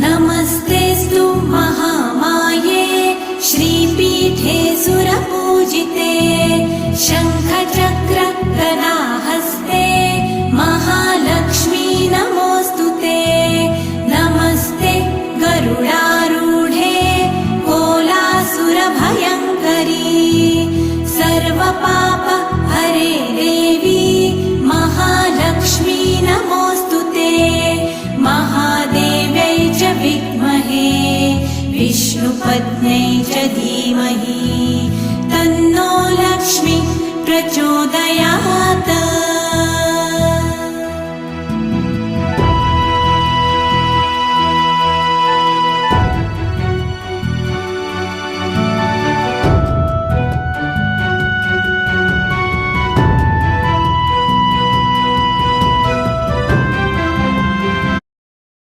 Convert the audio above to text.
नमस्तेऽस्तु महामाये श्रीपीठे सुरपूजिते शङ्खचक्र गदाहस्ते महालक्ष्मी नमोऽस्तुते। नमस्ते गरुडारूढे कोलासुरभयङ्करी सर्वपाप हरे देवी महालक्ष्मी नमोऽस्तुते। महादेव्यै च विद्महे विष्णुपत्न्यै च धीमहि तन्नो लक्ष्मी प्रचोदयात्।